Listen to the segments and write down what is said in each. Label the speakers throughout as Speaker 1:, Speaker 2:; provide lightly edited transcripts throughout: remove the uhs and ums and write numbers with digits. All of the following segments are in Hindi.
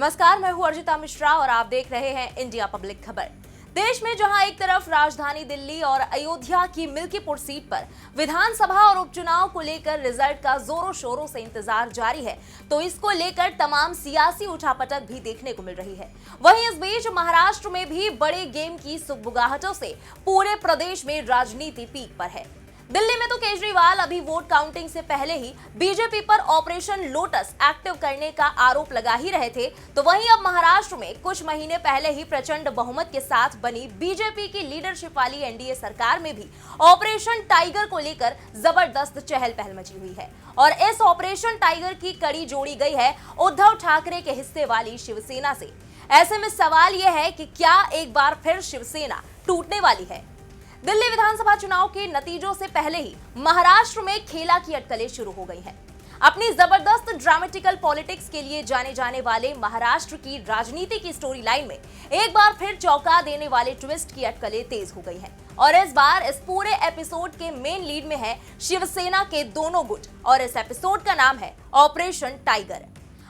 Speaker 1: नमस्कार, मैं हूं अर्जिता मिश्रा और आप देख रहे हैं इंडिया पब्लिक खबर। देश में जहां एक तरफ राजधानी दिल्ली और अयोध्या की मिल्कीपुर सीट पर विधानसभा और उपचुनाव को लेकर रिजल्ट का जोरों शोरों से इंतजार जारी है, तो इसको लेकर तमाम सियासी उठापटक भी देखने को मिल रही है। वहीं इस बीच महाराष्ट्र में भी बड़े गेम की सुगबुगाहटों से पूरे प्रदेश में राजनीति पीक पर है। दिल्ली में तो केजरीवाल अभी वोट काउंटिंग से पहले ही बीजेपी पर ऑपरेशन लोटस एक्टिव करने का आरोप लगा ही रहे थे, तो वहीं अब महाराष्ट्र में कुछ महीने पहले ही प्रचंड बहुमत के साथ बनी बीजेपी की लीडरशिप वाली एनडीए सरकार में भी ऑपरेशन टाइगर को लेकर जबरदस्त चहल पहल मची हुई है। और इस ऑपरेशन टाइगर की कड़ी जोड़ी गई है उद्धव ठाकरे के हिस्से वाली शिवसेना से। ऐसे में सवाल यह है कि क्या एक बार फिर शिवसेना टूटने वाली है? दिल्ली विधानसभा चुनाव के नतीजों से पहले ही महाराष्ट्र में खेला की अटकलें शुरू हो गई हैं। अपनी जबरदस्त ड्रामेटिकल पॉलिटिक्स के लिए जाने जाने वाले महाराष्ट्र की राजनीति की स्टोरी लाइन में एक बार फिर चौंका देने वाले ट्विस्ट की अटकलें तेज हो गई हैं। और इस बार इस पूरे एपिसोड के मेन लीड में है शिवसेना के दोनों गुट और इस एपिसोड का नाम है ऑपरेशन टाइगर।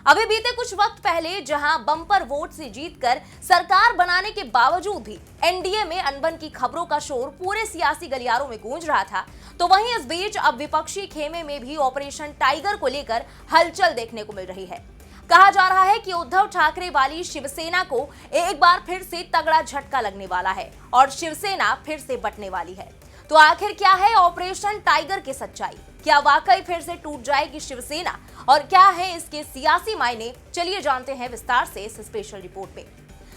Speaker 1: अभी बीते कुछ वक्त पहले जहां बम्पर वोट से जीतकर सरकार बनाने के बावजूद भी एनडीए में अनबन की खबरों का शोर पूरे सियासी गलियारों में गूंज रहा था, तो वहीं इस बीच अब विपक्षी खेमे में भी ऑपरेशन टाइगर को लेकर हलचल देखने को मिल रही है। कहा जा रहा है कि उद्धव ठाकरे वाली शिवसेना को एक बार फिर से तगड़ा झटका लगने वाला है और शिवसेना फिर से बंटने वाली है। तो आखिर क्या है ऑपरेशन टाइगर की सच्चाई? क्या वाकई फिर से टूट जाएगी शिवसेना और क्या है इसके सियासी मायने? चलिए जानते हैं विस्तार से इस स्पेशल रिपोर्ट में।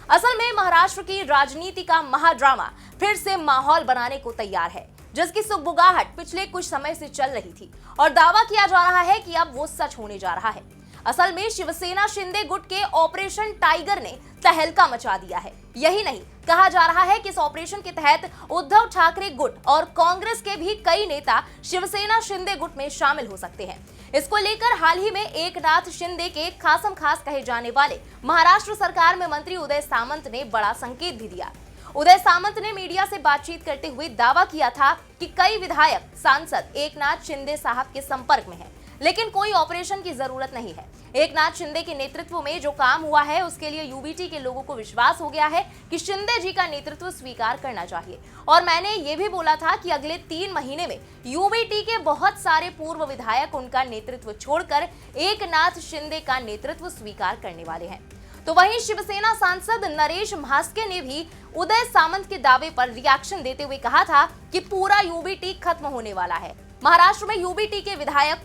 Speaker 1: असल में महाराष्ट्र की राजनीति का महाड्रामा फिर से माहौल बनाने को तैयार है, जिसकी सुगबुगाहट पिछले कुछ समय से चल रही थी और दावा किया जा रहा है कि अब वो सच होने जा रहा है। असल में शिवसेना शिंदे गुट के ऑपरेशन टाइगर ने तहलका मचा दिया है। यही नहीं, कहा जा रहा है कि इस ऑपरेशन के तहत उद्धव ठाकरे गुट और कांग्रेस के भी कई नेता शिवसेना शिंदे गुट में शामिल हो सकते हैं। इसको लेकर हाल ही में एकनाथ शिंदे के खासम खास कहे जाने वाले महाराष्ट्र सरकार में मंत्री उदय सामंत ने बड़ा संकेत भी दिया। उदय सामंत ने मीडिया से बातचीत करते हुए दावा किया था कि कई विधायक सांसद एकनाथ शिंदे साहब के संपर्क में हैं, लेकिन कोई ऑपरेशन की जरूरत नहीं है। एकनाथ शिंदे के नेतृत्व में जो काम हुआ है उसके लिए यूबीटी के लोगों को विश्वास हो गया है कि शिंदे जी का नेतृत्व स्वीकार करना चाहिए। और मैंने ये भी बोला था कि अगले 3 महीने में यूबीटी के बहुत सारे पूर्व विधायक उनका नेतृत्व छोड़कर एकनाथ शिंदे का नेतृत्व स्वीकार करने वाले हैं। तो वहीं शिवसेना सांसद नरेश म्हास्के ने भी उदय सामंत के दावे पर रिएक्शन देते हुए कहा था कि पूरा यूबीटी खत्म होने वाला है। महाराष्ट्र में यूबीटी के विधायक,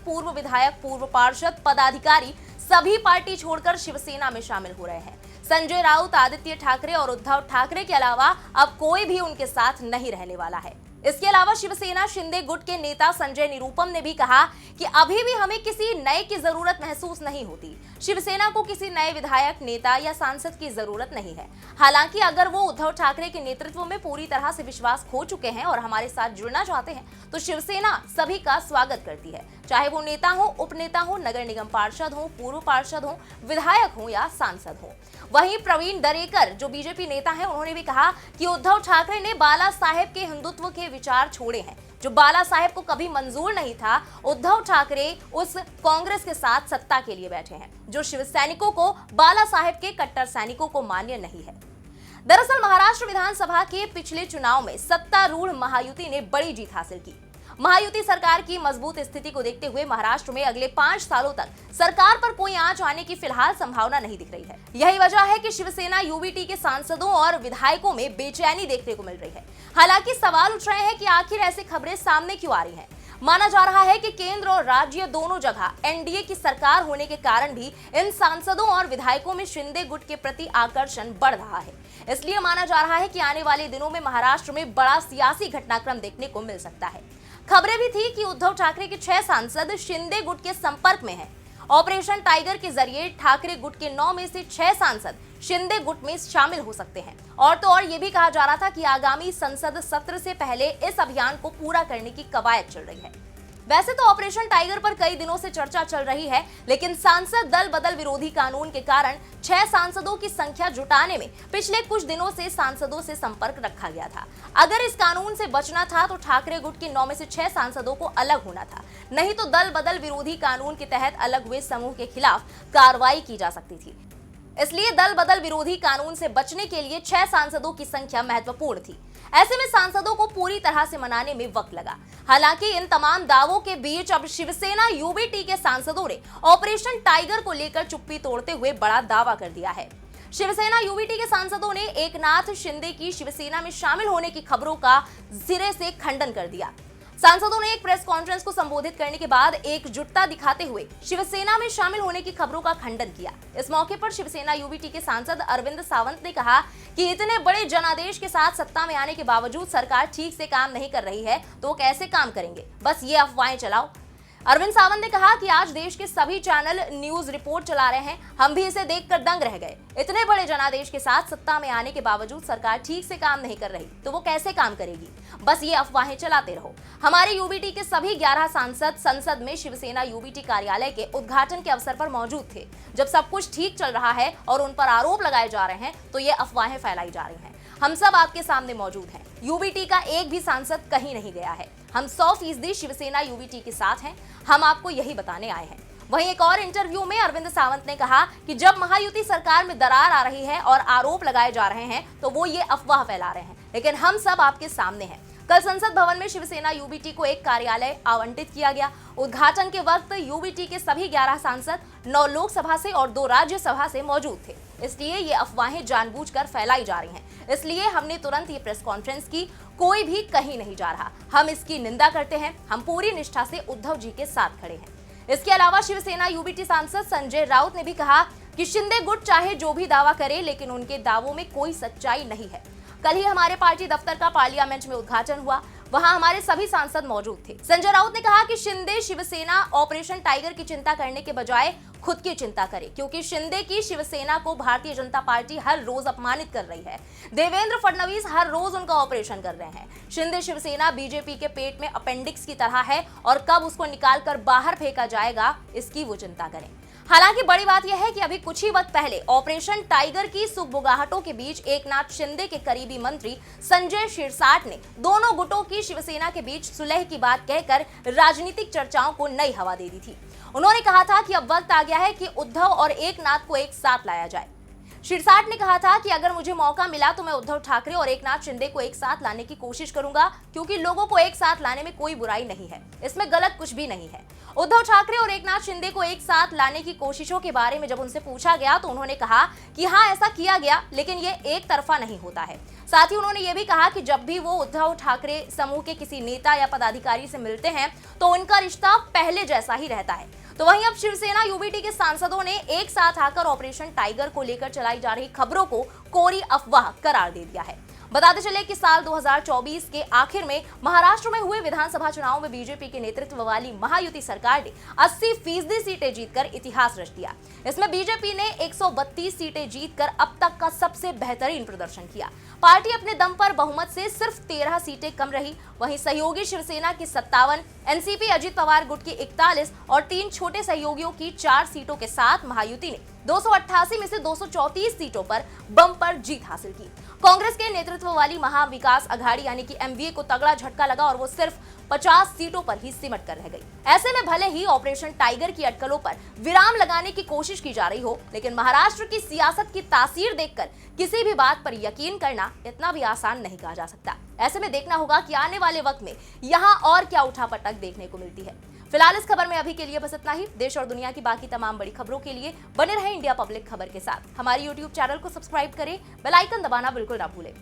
Speaker 1: पूर्व पार्षद, पदाधिकारी सभी पार्टी छोड़कर शिवसेना में शामिल हो रहे हैं। संजय राउत, आदित्य ठाकरे और उद्धव ठाकरे के अलावा अब कोई भी उनके साथ नहीं रहने वाला है। इसके अलावा शिवसेना शिंदे गुट के नेता संजय निरुपम ने भी कहा कि अभी भी हमें किसी नए की जरूरत महसूस नहीं होती। शिवसेना को किसी नए विधायक, नेता या सांसद की जरूरत नहीं है। हालांकि अगर वो उद्धव ठाकरे के नेतृत्व में पूरी तरह से विश्वास खो चुके हैं और हमारे साथ जुड़ना चाहते हैं, तो शिवसेना सभी का स्वागत करती है, चाहे वो नेता हो, उपनेता हो, नगर निगम पार्षद हो, पूर्व पार्षद हो, विधायक हो या सांसद हो। वहीं प्रवीण दरेकर जो बीजेपी नेता हैं, उन्होंने भी कहा कि उद्धव ठाकरे ने बाला साहेब के हिंदुत्व के विचार छोड़े हैं, जो बाला साहेब को कभी मंजूर नहीं था। उद्धव ठाकरे उस कांग्रेस के साथ सत्ता के लिए बैठे हैं, जो शिव सैनिकों को, बाला साहेब के कट्टर सैनिकों को मान्य नहीं है। दरअसल महाराष्ट्र विधानसभा के पिछले चुनाव में सत्तारूढ़ महायुति ने बड़ी जीत हासिल की। महायुति सरकार की मजबूत स्थिति को देखते हुए महाराष्ट्र में अगले 5 सालों तक सरकार पर कोई आंच आने की फिलहाल संभावना नहीं दिख रही है। यही वजह है कि शिवसेना यूबीटी के सांसदों और विधायकों में बेचैनी देखने को मिल रही है। हालांकि सवाल उठ रहे हैं कि आखिर ऐसी खबरें सामने क्यों आ रही हैं। माना जा रहा है कि केंद्र और राज्य दोनों जगह एनडीए की सरकार होने के कारण भी इन सांसदों और विधायकों में शिंदे गुट के प्रति आकर्षण बढ़ रहा है। इसलिए माना जा रहा है कि आने वाले दिनों में महाराष्ट्र में बड़ा सियासी घटनाक्रम देखने को मिल सकता है। खबरें भी थी कि उद्धव ठाकरे के 6 सांसद शिंदे गुट के संपर्क में हैं। ऑपरेशन टाइगर के जरिए ठाकरे गुट के 9 में से 6 सांसद शिंदे गुट में शामिल हो सकते हैं। और तो और ये भी कहा जा रहा था कि आगामी संसद सत्र से पहले इस अभियान को पूरा करने की कवायद चल रही है। वैसे तो ऑपरेशन टाइगर पर कई दिनों से चर्चा चल रही है, लेकिन सांसद दल बदल विरोधी कानून के कारण 6 सांसदों की संख्या जुटाने में पिछले कुछ दिनों से सांसदों से संपर्क रखा गया था। अगर इस कानून से बचना था तो ठाकरे गुट के 9 में से 6 सांसदों को अलग होना था, नहीं तो दल बदल विरोधी कानून के तहत अलग हुए समूह के खिलाफ कार्रवाई की जा सकती थी। इसलिए दल बदल विरोधी कानून से बचने के लिए 6 सांसदों की संख्या महत्वपूर्ण थी। ऐसे में सांसदों को पूरी तरह से मनाने में वक्त लगा। हालांकि इन तमाम दावों के बीच अब शिवसेना यूबीटी के सांसदों ने ऑपरेशन टाइगर को लेकर चुप्पी तोड़ते हुए बड़ा दावा कर दिया है। शिवसेना यूबीटी के सांसदों ने एकनाथ शिंदे की शिवसेना में शामिल होने की खबरों का सिरे से खंडन कर दिया। सांसदों ने एक प्रेस कॉन्फ्रेंस को संबोधित करने के बाद एकजुटता दिखाते हुए शिवसेना में शामिल होने की खबरों का खंडन किया। इस मौके पर शिवसेना यूबीटी के सांसद अरविंद सावंत ने कहा कि इतने बड़े जनादेश के साथ सत्ता में आने के बावजूद सरकार ठीक से काम नहीं कर रही है तो वो कैसे काम करेंगे, बस ये अफवाहें चलाओ। अरविंद सावंत ने कहा कि आज देश के सभी चैनल न्यूज रिपोर्ट चला रहे हैं, हम भी इसे देखकर दंग रह गए। इतने बड़े जनादेश के साथ सत्ता में आने के बावजूद सरकार ठीक से काम नहीं कर रही तो वो कैसे काम करेगी, बस ये अफवाहें चलाते रहो। हमारे यूबीटी के सभी 11 सांसद संसद में शिवसेना यूबीटी कार्यालय के उद्घाटन के अवसर पर मौजूद थे। जब सब कुछ ठीक चल रहा है और उन पर आरोप लगाए जा रहे हैं तो ये अफवाहें फैलाई जा रही हैं। हम सब आपके सामने मौजूद हैं। यूबीटी का एक भी सांसद कहीं नहीं गया है। हम 100% शिवसेना यूबीटी के साथ हैं। हम आपको यही बताने आए हैं। वहीं एक और इंटरव्यू में अरविंद सावंत ने कहा कि जब महायुति सरकार में दरार आ रही है और आरोप लगाए जा रहे हैं तो वो ये अफवाह फैला रहे हैं, लेकिन हम सब आपके सामने हैं। कल संसद भवन में शिवसेना यूबीटी को एक कार्यालय आवंटित किया गया। उद्घाटन के वक्त यूबीटी के सभी 11 सांसद 9 लोकसभा से और 2 राज्यसभा से मौजूद थे। इसलिए ये अफवाहें जानबूझकर फैलाई जा रही हैं। इसलिए हमने तुरंत ये प्रेस कॉन्फ्रेंस की। कोई भी कहीं नहीं जा रहा। हम इसकी निंदा करते हैं। हम पूरी निष्ठा से उद्धव जी के साथ खड़े हैं। इसके अलावा शिवसेना यूबीटी सांसद संजय राउत ने भी कहा कि शिंदे गुट चाहे जो भी दावा करे, लेकिन उनके दावों में कोई सच्चाई नहीं है। कल ही हमारे पार्टी दफ्तर का पार्लियामेंट में उद्घाटन हुआ, वहां हमारे सभी सांसद मौजूद थे। संजय राउत ने कहा कि शिंदे शिवसेना ऑपरेशन टाइगर की चिंता करने के बजाय खुद की चिंता करे, क्योंकि शिंदे की शिवसेना को भारतीय जनता पार्टी हर रोज अपमानित कर रही है। देवेंद्र फडणवीस हर रोज उनका ऑपरेशन कर रहे हैं। शिंदे शिवसेना बीजेपी के पेट में अपेंडिक्स की तरह है और कब उसको निकालकर बाहर फेंका जाएगा इसकी वो चिंता करें। हालांकि बड़ी बात यह है कि अभी कुछ ही वक्त पहले ऑपरेशन टाइगर की सुगबुगाहटों के बीच एकनाथ शिंदे के करीबी मंत्री संजय शिरसाट ने दोनों गुटों की शिवसेना के बीच सुलह की बात कहकर राजनीतिक चर्चाओं को नई हवा दे दी थी। उन्होंने कहा था कि अब वक्त आ गया है कि उद्धव और एकनाथ को एक साथ लाया जाए। शिरसाट ने कहा था कि अगर मुझे मौका मिला तो मैं उद्धव ठाकरे और एकनाथ शिंदे को एक साथ लाने की कोशिश करूंगा, क्योंकि लोगों को एक साथ लाने में कोई बुराई नहीं है, इसमें गलत कुछ भी नहीं है। उद्धव ठाकरे और एकनाथ शिंदे को एक साथ लाने की कोशिशों के बारे में जब उनसे पूछा गया तो उन्होंने कहा कि हाँ, ऐसा किया गया, लेकिन ये एक तरफा नहीं होता है। साथ ही उन्होंने ये भी कहा कि जब भी वो उद्धव ठाकरे समूह के किसी नेता या पदाधिकारी से मिलते हैं तो उनका रिश्ता पहले जैसा ही रहता है। तो वहीं अब शिवसेना यूबीटी के सांसदों ने एक साथ आकर ऑपरेशन टाइगर को लेकर चलाई जा रही खबरों को कोरी अफवाह करार दे दिया है। बताते चले कि साल 2024 के आखिर में महाराष्ट्र में हुए विधानसभा चुनाव में बीजेपी के नेतृत्व वाली महायुति सरकार ने 80% सीटें जीतकर इतिहास रच दिया। इसमें बीजेपी ने 132 सीटें जीतकर अब तक का सबसे बेहतरीन प्रदर्शन किया। पार्टी अपने दम पर बहुमत से सिर्फ 13 सीटें कम रही। वहीं सहयोगी शिवसेना की 57, एनसीपी अजित पवार गुट की 41 और 3 छोटे सहयोगियों की 4 सीटों के साथ महायुति ने 288 में से 234 सीटों पर बम्पर जीत हासिल की। कांग्रेस के नेतृत्व वाली महाविकास अघाड़ी यानी कि एमवीए को तगड़ा झटका लगा और वो सिर्फ 50 सीटों पर ही सिमट कर रह गई। ऐसे में भले ही ऑपरेशन टाइगर की अटकलों पर विराम लगाने की कोशिश की जा रही हो, लेकिन महाराष्ट्र की सियासत की तासीर देखकर किसी भी बात पर यकीन करना इतना भी आसान नहीं कहा जा सकता। ऐसे में देखना होगा कि आने वाले वक्त में यहाँ और क्या उठापटक देखने को मिलती है। फिलहाल इस खबर में अभी के लिए बस इतना ही। देश और दुनिया की बाकी तमाम बड़ी खबरों के लिए बने रहें इंडिया पब्लिक खबर के साथ। हमारे YouTube चैनल को सब्सक्राइब करें, बेल आइकन दबाना बिल्कुल ना भूलें।